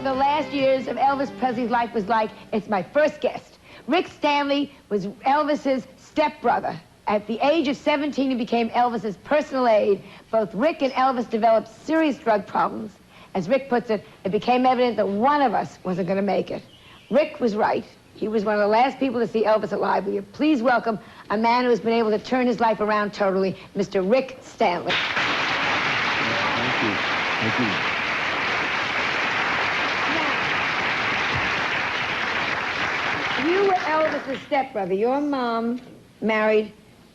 what the last years of Elvis Presley's life was like, it's my first guest. Rick Stanley was Elvis's stepbrother. At the age of 17, he became Elvis's personal aide. Both Rick and Elvis developed serious drug problems. As Rick puts it, it became evident that one of us wasn't going to make it. Rick was right. He was one of the last people to see Elvis alive. Will you please welcome a man who has been able to turn his life around totally, Mr. Rick Stanley. Thank you. Thank you. Now, you were Elvis's stepbrother. Your mom married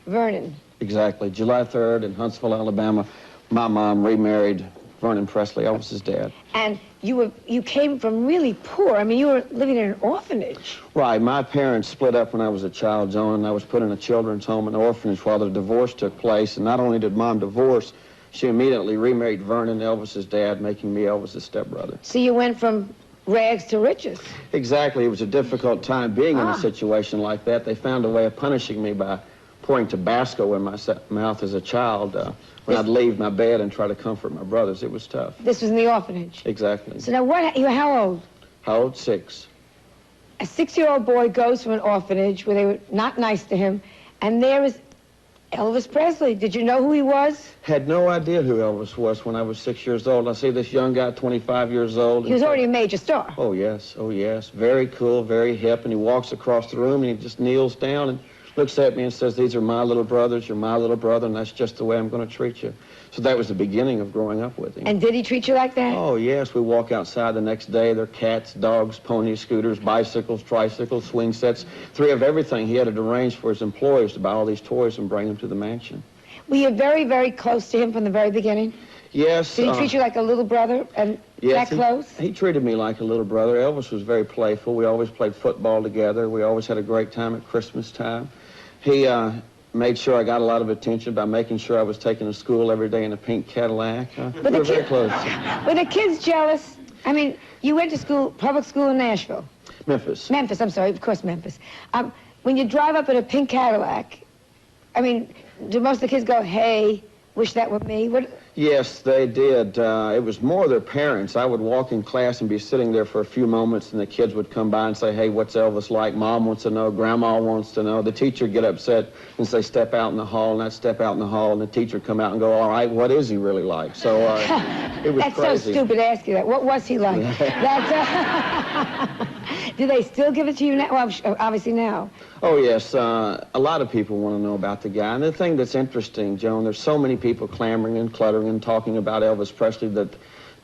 Vernon. Exactly. July 3rd in Huntsville, Alabama, my mom remarried Vernon Presley, Elvis's dad. And you came from really poor. I mean, you were living in an orphanage. Right. My parents split up when I was a child, Joan, and I was put in a children's home, an orphanage, while the divorce took place. And not only did Mom divorce, she immediately remarried Vernon, Elvis's dad, making me Elvis's stepbrother. So you went from rags to riches. Exactly. It was a difficult time being in a situation like that. They found a way of punishing me by pouring Tabasco in my mouth as a child when I'd leave my bed and try to comfort my brothers. It was tough. This was in the orphanage? Exactly. So now how old? How old? 6. A 6-year-old boy goes from an orphanage where they were not nice to him, and there is Elvis Presley. Did you know who he was? Had no idea who Elvis was when I was 6 years old. I see this young guy, 25 years old. He was already a major star. Oh, yes. Oh, yes. Very cool, very hip, and he walks across the room, and he just kneels down and looks at me and says, "These are my little brothers, you're my little brother, and that's just the way I'm going to treat you." So that was the beginning of growing up with him. And did he treat you like that? Oh, yes. We walk outside the next day. There are cats, dogs, ponies, scooters, bicycles, tricycles, swing sets, 3 of everything. He had it arranged for his employees to buy all these toys and bring them to the mansion. Were you very, very close to him from the very beginning? Yes. Did he treat you like a little brother and yes, that close? He treated me like a little brother. Elvis was very playful. We always played football together. We always had a great time at Christmas time. He made sure I got a lot of attention by making sure I was taken to school every day in a pink Cadillac. We were very close. Were the kids jealous? I mean, you went to school, public school in Nashville. Memphis. Memphis, I'm sorry, of course, Memphis. When you drive up in a pink Cadillac, I mean, do most of the kids go, "Hey, wish that were me"? What? Yes, they did. It was more their parents. I would walk in class and be sitting there for a few moments, and the kids would come by and say, "Hey, what's Elvis like? Mom wants to know. Grandma wants to know." The teacher would get upset and say, "Step out in the hall," and I'd step out in the hall, and the teacher would come out and go, "All right, what is he really like?" So it was That's crazy. so stupid to ask you that. What was he like? Do they still give it to you now? Well, obviously now. Oh, yes. A lot of people want to know about the guy. And the thing that's interesting, Joan, there's so many people clamoring and cluttering and talking about Elvis Presley that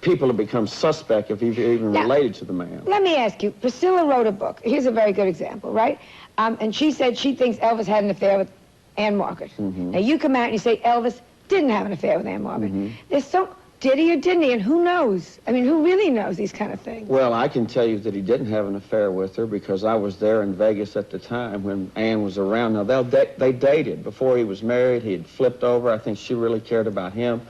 people have become suspect if you've even related to the man. Let me ask you, Priscilla wrote a book. Here's a very good example, right? And she said she thinks Elvis had an affair with Ann Margaret. Now, you come out and you say Elvis didn't have an affair with Ann Margaret. There's so... Did he or didn't he? And who knows? I mean, who really knows these kind of things? Well, I can tell you that he didn't have an affair with her because I was there in Vegas at the time when Ann was around. Now, they dated. Before he was married, he had flipped over. I think she really cared about him.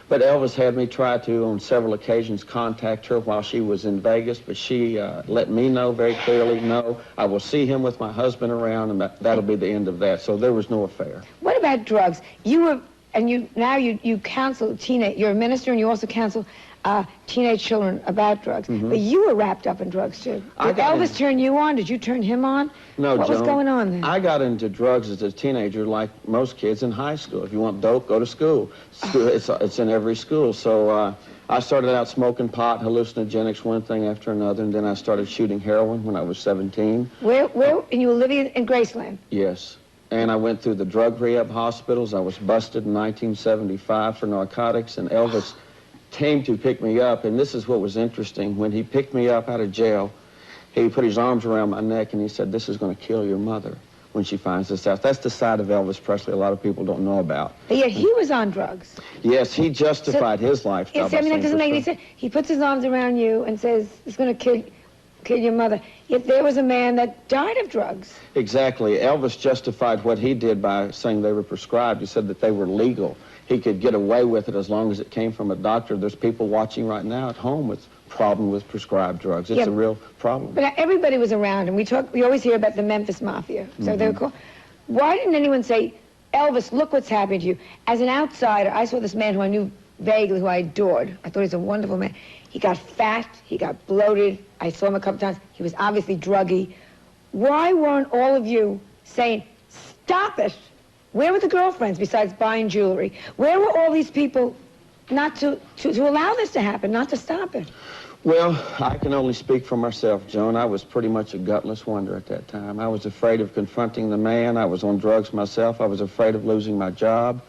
But Elvis had me try to, on several occasions, contact her while she was in Vegas, but she let me know very clearly, no, I will see him with my husband around, and that'll be the end of that. So there was no affair. What about drugs? You were... And you counsel you're a minister and you also counsel teenage children about drugs. But you were wrapped up in drugs too. Did Elvis turn you on? Did you turn him on? No, What was going on then? I got into drugs as a teenager like most kids in high school. If you want dope, go to school. It's in every school. So I started out smoking pot, hallucinogenics, one thing after another, and then I started shooting heroin when I was 17. Where? And you were living in Graceland? Yes. And I went through the drug rehab hospitals. I was busted in 1975 for narcotics, and Elvis came to pick me up. And this is what was interesting. When he picked me up out of jail, he put his arms around my neck, and he said, "This is going to kill your mother when she finds this out." That's the side of Elvis Presley a lot of people don't know about. But yet he was on drugs. Yes, he justified his lifestyle. Yes, I mean, that doesn't make any sense. He puts his arms around you and says, "It's going to kill your mother." Yet there was a man that died of drugs. Exactly. Elvis justified what he did by saying they were prescribed. He said that they were legal. He could get away with it as long as it came from a doctor. There's people watching right now at home with problem with prescribed drugs. It's a real problem. But everybody was around him. We always hear about the Memphis Mafia. So they were called. Why didn't anyone say, "Elvis, look what's happened to you"? As an outsider, I saw this man who I knew vaguely, who I adored. I thought he was a wonderful man. He got fat, he got bloated. I saw him a couple times. He was obviously druggy. Why weren't all of you saying, stop it? Where were the girlfriends besides buying jewelry? Where were all these people not to allow this to happen, not to stop it? Well, I can only speak for myself, Joan. I was pretty much a gutless wonder at that time. I was afraid of confronting the man. I was on drugs myself. I was afraid of losing my job.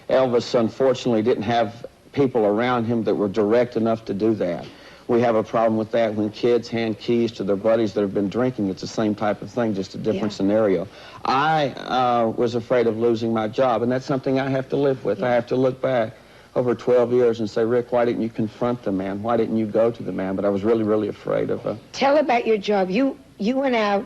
Elvis, unfortunately, didn't have people around him that were direct enough to do that. We have a problem with that when kids hand keys to their buddies that have been drinking. It's the same type of thing, just a different scenario. I was afraid of losing my job, and that's something I have to live with. I have to look back over 12 years and say, Rick, why didn't you confront the man? Why didn't you go to the man? But I was really, really afraid of Tell about your job. You went out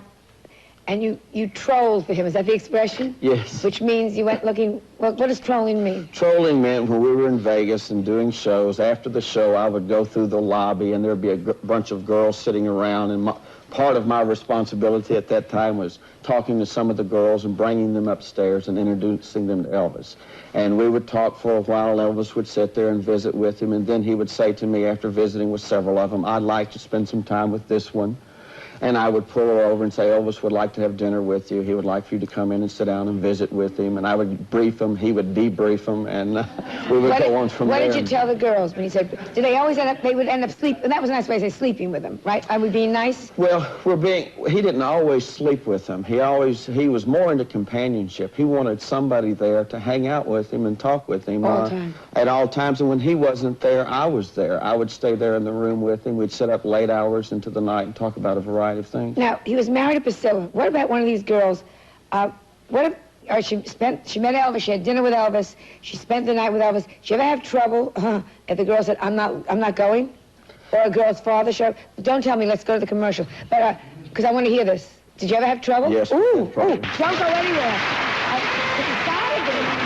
and you trolled for him. Is that the expression? Yes. Which means you went looking, what does trolling mean? Trolling meant when we were in Vegas and doing shows, after the show, I would go through the lobby and there'd be a bunch of girls sitting around, and part of my responsibility at that time was talking to some of the girls and bringing them upstairs and introducing them to Elvis. And we would talk for a while. Elvis would sit there and visit with him, and then he would say to me after visiting with several of them, I'd like to spend some time with this one. And I would pull her over and say, Elvis would like to have dinner with you. He would like for you to come in and sit down and visit with him. And I would brief him. He would debrief him. And we would go on from there. What did you tell the girls when he said, did they always end up, they would end up sleeping? That was a nice way to say sleeping with them, right? Are we being nice? Well, he didn't always sleep with them. He was more into companionship. He wanted somebody there to hang out with him and talk with him. All the time. At all times. And when he wasn't there, I was there. I would stay there in the room with him. We'd sit up late hours into the night and talk about a variety of things. Now, he was married to Priscilla. What about one of these girls? She met Elvis, she had dinner with Elvis, she spent the night with Elvis. Did you ever have trouble if the girl said, I'm not going? Or a girl's father showed, don't tell me, let's go to the commercial. But, because I want to hear this. Did you ever have trouble? Yes. Ooh, don't go anywhere. It's gotta be.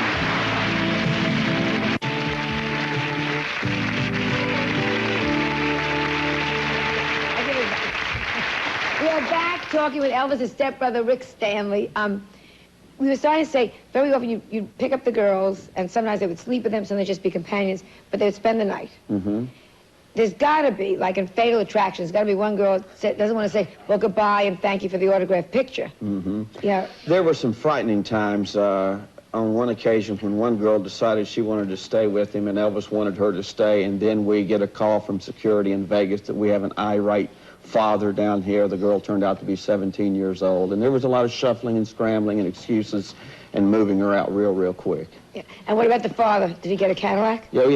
We're back talking with Elvis's stepbrother, Rick Stanley. We were starting to say, very often you'd pick up the girls, and sometimes they would sleep with them, sometimes they'd just be companions, but they would spend the night. Mm-hmm. There's got to be, like in Fatal Attraction, there's got to be one girl that doesn't want to say, well, goodbye and thank you for the autographed picture. Mm-hmm. Yeah. There were some frightening times on one occasion when one girl decided she wanted to stay with him, and Elvis wanted her to stay, and then we get a call from security in Vegas that we have an irate father down here. The girl turned out to be 17 years old, and there was a lot of shuffling and scrambling and excuses and moving her out real quick. Yeah. And what about the father? Did he get a Cadillac? Yeah.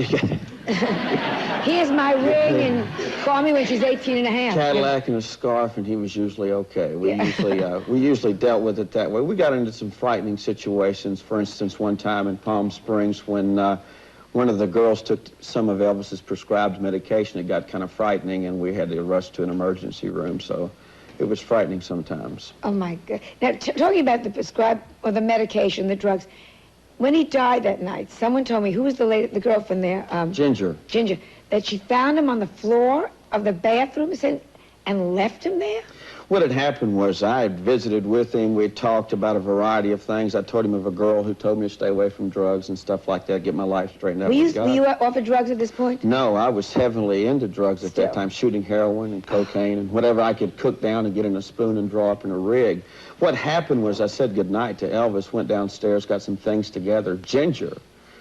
Here's my ring, and call me when she's 18 and a half. Cadillac and a scarf, and he was usually okay. We usually dealt with it that way. We got into some frightening situations. For instance, one time in Palm Springs when one of the girls took some of Elvis's prescribed medication. It got kind of frightening, and we had to rush to an emergency room, so it was frightening sometimes. Oh, my God. Now, talking about the prescribed, or the medication, the drugs, when he died that night, someone told me, who was the girlfriend there? Ginger. Ginger, that she found him on the floor of the bathroom and left him there? What had happened was I had visited with him. We talked about a variety of things. I told him of a girl who told me to stay away from drugs and stuff like that, get my life straightened out. Were you off of drugs at this point? No, I was heavily into drugs at that time, shooting heroin and cocaine and whatever I could cook down and get in a spoon and draw up in a rig. What happened was I said goodnight to Elvis, went downstairs, got some things together. Ginger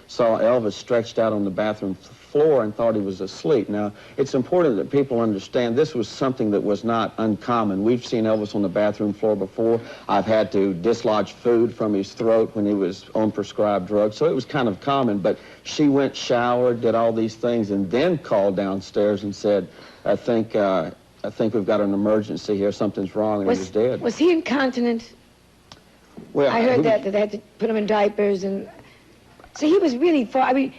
saw Elvis stretched out on the bathroom floor and thought he was asleep. Now, it's important that people understand this was something that was not uncommon. We've seen Elvis on the bathroom floor before. I've had to dislodge food from his throat when he was on prescribed drugs, so it was kind of common. But she went, showered, did all these things, and then called downstairs and said, I think we've got an emergency here, something's wrong, and he was dead. Was he incontinent? Well, I heard that they had to put him in diapers, and so he was really far, he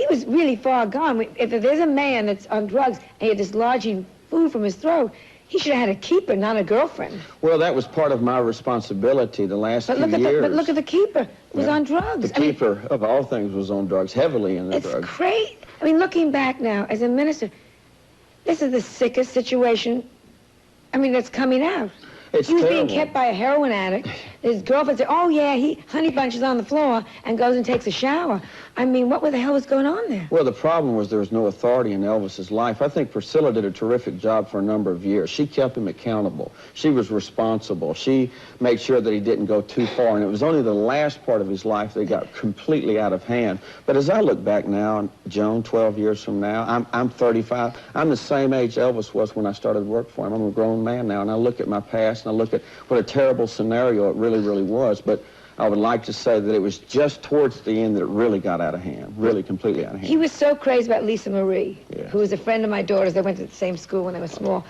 was really far gone. If there's a man that's on drugs and you're dislodging food from his throat, he should have had a keeper, not a girlfriend. Well, that was part of my responsibility the last few years. But look at the keeper. He was on drugs. The keeper, of all things, was on drugs, heavily in the drugs. It's crazy. Looking back now, as a minister, this is the sickest situation, that's coming out. It's He was being terrible. kept by a heroin addict. His girlfriend said, oh, yeah, Honey Bunch is on the floor, and goes and takes a shower. I mean, what the hell was going on there? Well, the problem was there was no authority in Elvis's life. I think Priscilla did a terrific job for a number of years. She kept him accountable. She was responsible. She made sure that he didn't go too far, and it was only the last part of his life that got completely out of hand. But as I look back now, Joan, 12 years from now, I'm 35. I'm the same age Elvis was when I started work for him. I'm a grown man now, and I look at my past, and I look at what a terrible scenario it really was. But I would like to say that it was just towards the end that it really got out of hand, really completely out of hand. He was so crazy about Lisa Marie, Yeah. who was a friend of my daughter's. They went to the same school when they were small.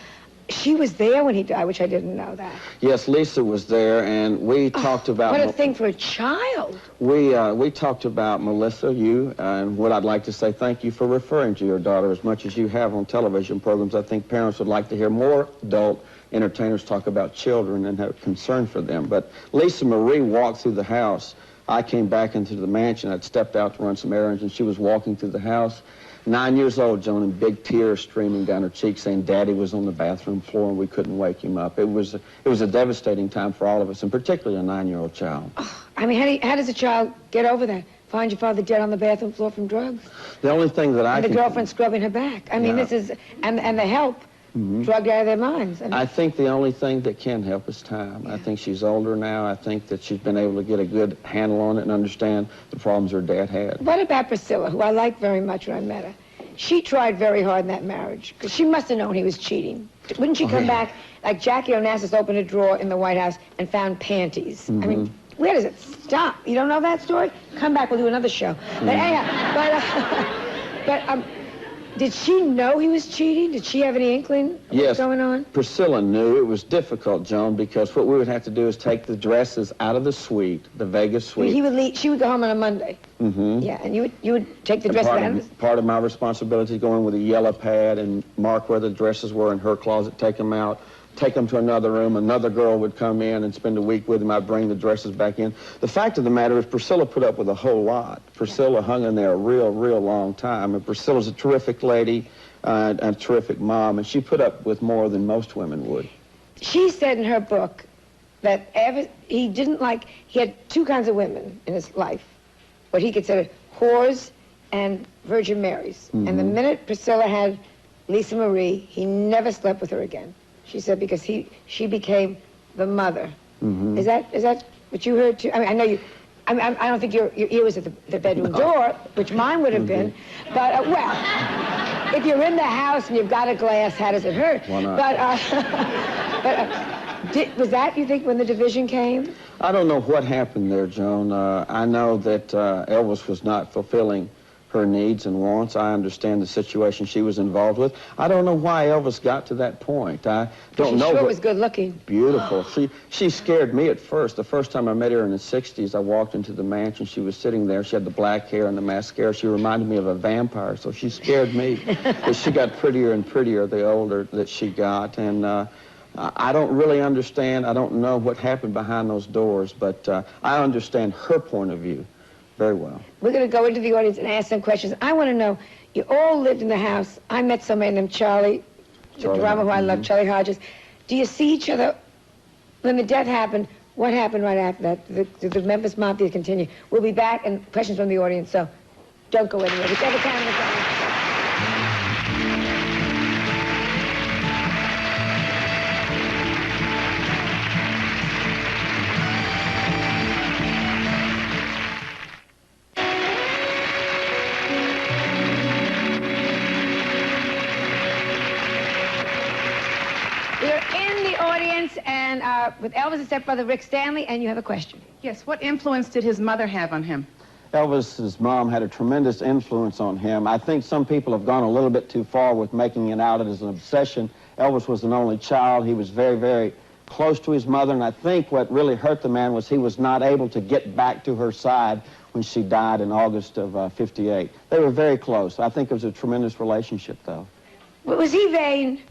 She was there when he died, which I didn't know that. Yes, Lisa was there, and we talked about... What a thing for a child. We talked about Melissa, you, and what I'd like to say, thank you for referring to your daughter as much as you have on television programs. I think parents would like to hear more adult entertainers talk about children and have concern for them. But Lisa Marie walked through the house. I came back into the mansion. I'd stepped out to run some errands, and she was walking through the house. 9 years old, Joan, and big tears streaming down her cheeks, saying Daddy was on the bathroom floor and we couldn't wake him up. It was a devastating time for all of us, and particularly a 9-year-old child. Oh, I mean, how does a child get over that? Find your father dead on the bathroom floor from drugs? The only thing that And the girlfriend scrubbing her back. I mean, Yeah. this is, and the help drugged out of their minds. I mean, I think the only thing that can help is time. I think she's older now. I think that she's been able to get a good handle on it and understand the problems her dad had. what about Priscilla, who I liked very much when I met her? She tried very hard in that marriage, because she must have known he was cheating. Wouldn't she come back, like Jackie Onassis opened a drawer in the White House and found panties? I mean, where does it stop? You don't know that story? Come back, we'll do another show. But anyhow, did she know he was cheating? Did she have any inkling of what's going on? Priscilla knew. It was difficult, Joan, because what we would have to do is take the dresses out of the suite, the Vegas suite. He would leave, she would go home on a Monday. Yeah, and you would take the dresses out of the... Part of my responsibility is go in with a yellow pad and mark where the dresses were in her closet, take them out, take them to another room. Another girl would come in and spend a week with him. I'd bring the dresses back in. The fact of the matter is Priscilla put up with a whole lot. Priscilla hung in there a real long time. And Priscilla's a terrific lady and a terrific mom, and she put up with more than most women would. She said in her book that he had two kinds of women in his life, what he considered whores and Virgin Marys. And the minute Priscilla had Lisa Marie, he never slept with her again. She said because she became the mother. Is that what you heard too? I mean, I know you. I don't think your ear was at the bedroom door, which mine would have been. But well, if you're in the house and you've got a glass, how does it hurt? Why not? Was that, you think, when the division came? I don't know what happened there, Joan. I know that Elvis was not fulfilling her needs and wants. I understand the situation she was involved with. I don't know why Elvis got to that point. I don't know. She sure was good looking. Beautiful. She scared me at first. The first time I met her in the 60s, I walked into the mansion. She was sitting there. She had the black hair and the mascara. She reminded me of a vampire, so she scared me. But she got prettier and prettier the older that she got. And I don't really understand. I don't know what happened behind those doors, but I understand her point of view very well. We're going to go into the audience and ask them questions. I want to know, you all lived in the house. I met somebody named Charlie, the drummer who I love, Charlie Hodges. Do you see each other? When the death happened, what happened right after that? Did the Memphis Mafia continue? We'll be back and questions from the audience, so don't go anywhere. Whichever camera comes. And with Elvis' stepbrother, Rick Stanley, and you have a question. Yes, what influence did his mother have on him? Elvis's mom had a tremendous influence on him. I think some people have gone a little bit too far with making it out as an obsession. Elvis was an only child. He was very close to his mother, and I think what really hurt the man was he was not able to get back to her side when she died in August of '58. They were very close. I think it was a tremendous relationship, though. Was he vain?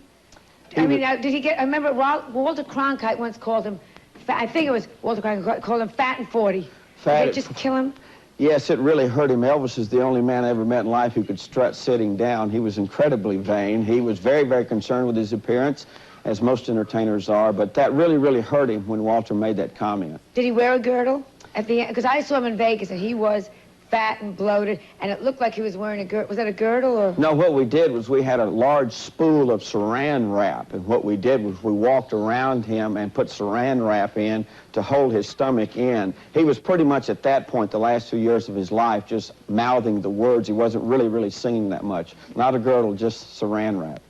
I mean, did he get... I remember Walter Cronkite once called him... I think it was Walter Cronkite called him fat and 40. Did it just kill him? Yes, it really hurt him. Elvis is the only man I ever met in life who could strut sitting down. He was incredibly vain. He was very concerned with his appearance. as most entertainers are, but that really, really hurt him when Walter made that comment. Did he wear a girdle at the end? Because I saw him in Vegas, and he was fat and bloated, and it looked like he was wearing a girdle. Was that a girdle, or? No, what we did was we had a large spool of saran wrap, and what we did was we walked around him and put saran wrap in to hold his stomach in. He was pretty much at that point, the last 2 years of his life, just mouthing the words. He wasn't really singing that much. Not a girdle, just saran wrap.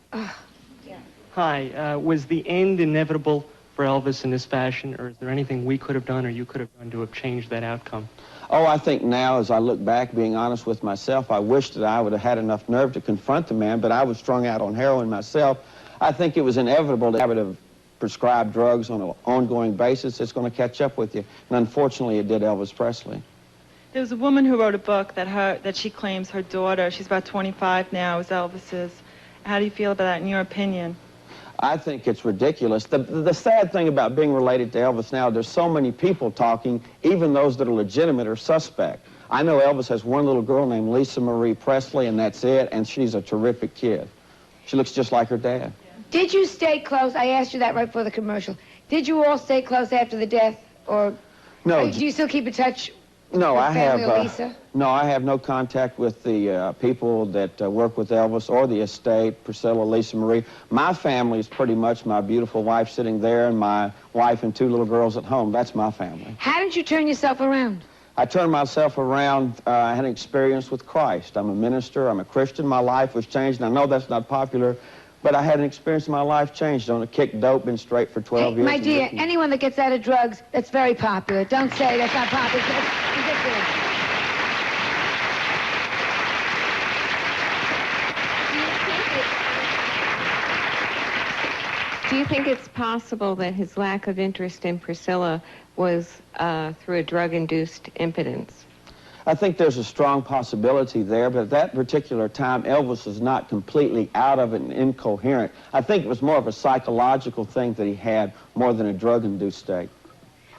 Yeah. Hi, was the end inevitable for Elvis in this fashion, or is there anything we could have done or you could have done to have changed that outcome? Oh, I think now, as I look back, being honest with myself, I wish that I would have had enough nerve to confront the man, but I was strung out on heroin myself. I think it was inevitable to have prescribed drugs on an ongoing basis. It's going to catch up with you. And unfortunately, it did Elvis Presley. There was a woman who wrote a book that she claims her daughter, she's about 25 now, is Elvis's. How do you feel about that, in your opinion? I think it's ridiculous. The sad thing about being related to Elvis now, there's so many people talking, even those that are legitimate or suspect. I know Elvis has one little girl named Lisa Marie Presley, and that's it, and she's a terrific kid. She looks just like her dad. Did you stay close? I asked you that right before the commercial. Did you all stay close after the death, or no? Do you still keep in touch? No, with I family have. or Lisa? No, I have no contact with the people that work with Elvis or the estate, Priscilla, Lisa Marie. My family is pretty much my beautiful wife sitting there and my wife and 2 little girls at home. That's my family. How did you turn yourself around? I turned myself around. I had an experience with Christ. I'm a minister. I'm a Christian. My life was changed. And I know that's not popular, but I had an experience in my life changed. On a kick dope, been straight for 12 years. My dear, anyone that gets out of drugs, that's very popular. Don't say that's not popular. It's ridiculous. Do you think it's possible that his lack of interest in Priscilla was through a drug-induced impotence? I think there's a strong possibility there, but at that particular time, Elvis was not completely out of it and incoherent. I think it was more of a psychological thing that he had more than a drug-induced state.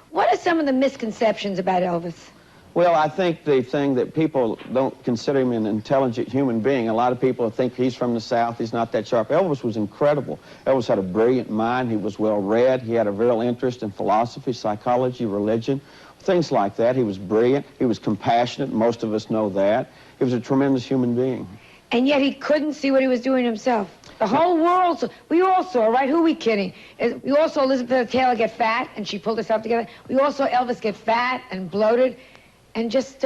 What are some of the misconceptions about Elvis? Well, I think the thing that people don't consider him an intelligent human being. A lot of people think he's from the South, he's not that sharp. Elvis was incredible. Elvis had a brilliant mind, he was well-read, he had a real interest in philosophy, psychology, religion, things like that. He was brilliant, he was compassionate, most of us know that. He was a tremendous human being. And yet he couldn't see what he was doing himself. The whole world saw. We all saw, right? Who are we kidding? We all saw Elizabeth Taylor get fat, and she pulled herself together. We all saw Elvis get fat and bloated, and just,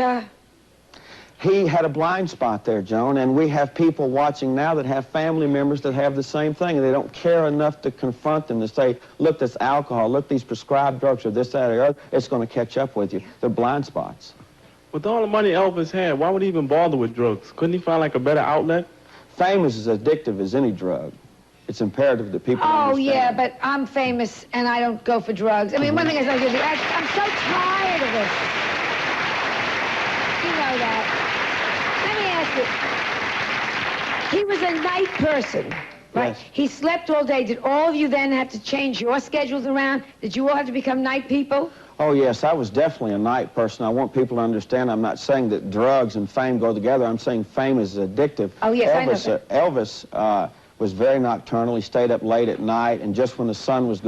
He had a blind spot there, Joan, and we have people watching now that have family members that have the same thing, and they don't care enough to confront them, to say, look, this alcohol, look, these prescribed drugs, or this, that, or the other, it's going to catch up with you. They're blind spots. With all the money Elvis had, why would he even bother with drugs? Couldn't he find, like, a better outlet? Fame is as addictive as any drug. It's imperative that people understand. Yeah, but I'm famous, and I don't go for drugs. I mean, one thing is, I'm so tired of this. You know that. He was a night person, right? Yes. He slept all day. Did all of you then have to change your schedules around? Did you all have to become night people? Oh, yes, I was definitely a night person. I want people to understand I'm not saying that drugs and fame go together. I'm saying fame is addictive. Oh, yes, I know that. Elvis was very nocturnal. He stayed up late at night, and just when the sun was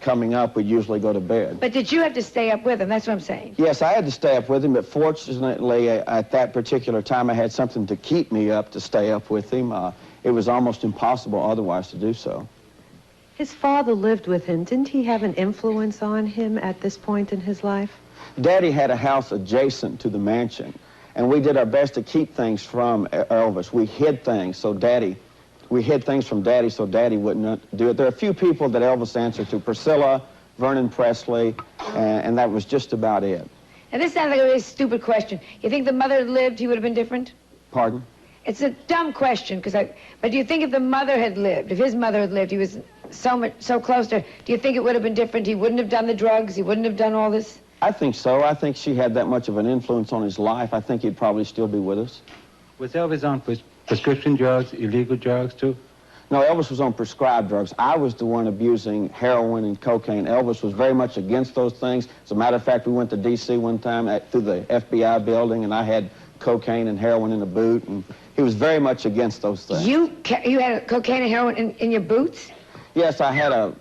coming up, we'd usually go to bed. But did you have to stay up with him? That's what I'm saying. Yes, I had to stay up with him, but fortunately, at that particular time, I had something to keep me up to stay up with him. It was almost impossible otherwise to do so. His father lived with him. Didn't he have an influence on him at this point in his life? Daddy had a house adjacent to the mansion, and we did our best to keep things from Elvis. We hid things we hid things from Daddy so Daddy wouldn't do it. There are a few people that Elvis answered to, Priscilla, Vernon Presley, and that was just about it. Now, this sounds like a really stupid question. You think the mother had lived, he would have been different? Pardon? It's a dumb question, but do you think if the mother had lived, if his mother had lived, he was so close to her, do you think it would have been different? He wouldn't have done the drugs, he wouldn't have done all this? I think so. I think she had that much of an influence on his life. I think he'd probably still be with us. Was Elvis on prescription drugs, illegal drugs, too? No, Elvis was on prescribed drugs. I was the one abusing heroin and cocaine. Elvis was very much against those things. As a matter of fact, we went to D.C. one time through the FBI building, and I had cocaine and heroin in a boot, and he was very much against those things. You had cocaine and heroin in your boots? Yes, I had a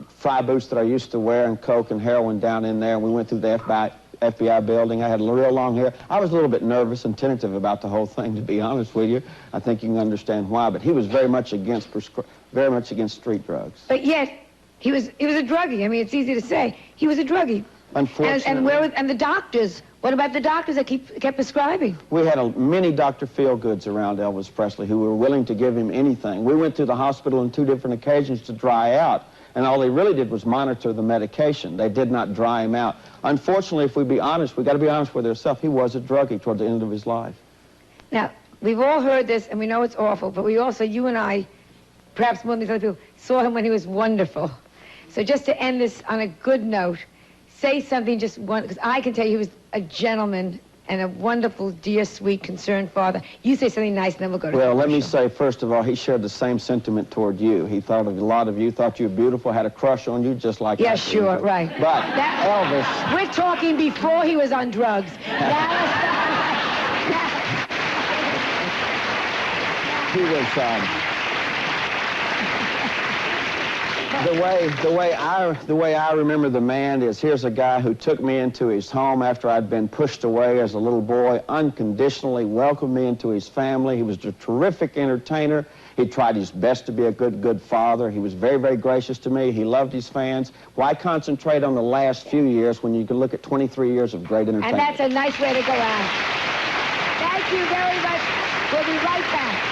fly boots that I used to wear and coke and heroin down in there. We went through the FBI building. I had real long hair. I was a little bit nervous and tentative about the whole thing, to be honest with you. I think you can understand why. But he was very much against street drugs. But yet, he was a druggie. I mean, it's easy to say. He was a druggie. Unfortunately. And the doctors? What about the doctors that kept prescribing? We had many Dr. Feelgoods around Elvis Presley who were willing to give him anything. We went to the hospital on 2 different occasions to dry out, and all they really did was monitor the medication. They did not dry him out. Unfortunately, if we be honest, we got to be honest with ourselves, he was a druggie toward the end of his life. Now, we've all heard this, and we know it's awful, but we also, you and I, perhaps more than these other people, saw him when he was wonderful. So just to end this on a good note, say something just one, because I can tell you he was a gentleman and a wonderful, dear, sweet, concerned father. You say something nice, and then we'll go to Well, let me commercial. say, first of all, he shared the same sentiment toward you. He thought of a lot of you, thought you were beautiful, had a crush on you, just like Yeah, I sure, did. right. But Elvis... We're talking before he was on drugs. He was... The way I remember the man is, here's a guy who took me into his home after I'd been pushed away as a little boy, unconditionally welcomed me into his family. He was a terrific entertainer. He tried his best to be a good father. He was very, very gracious to me. He loved his fans. Why concentrate on the last few years when you can look at 23 years of great entertainment? And that's a nice way to go out. Thank you very much. We'll be right back.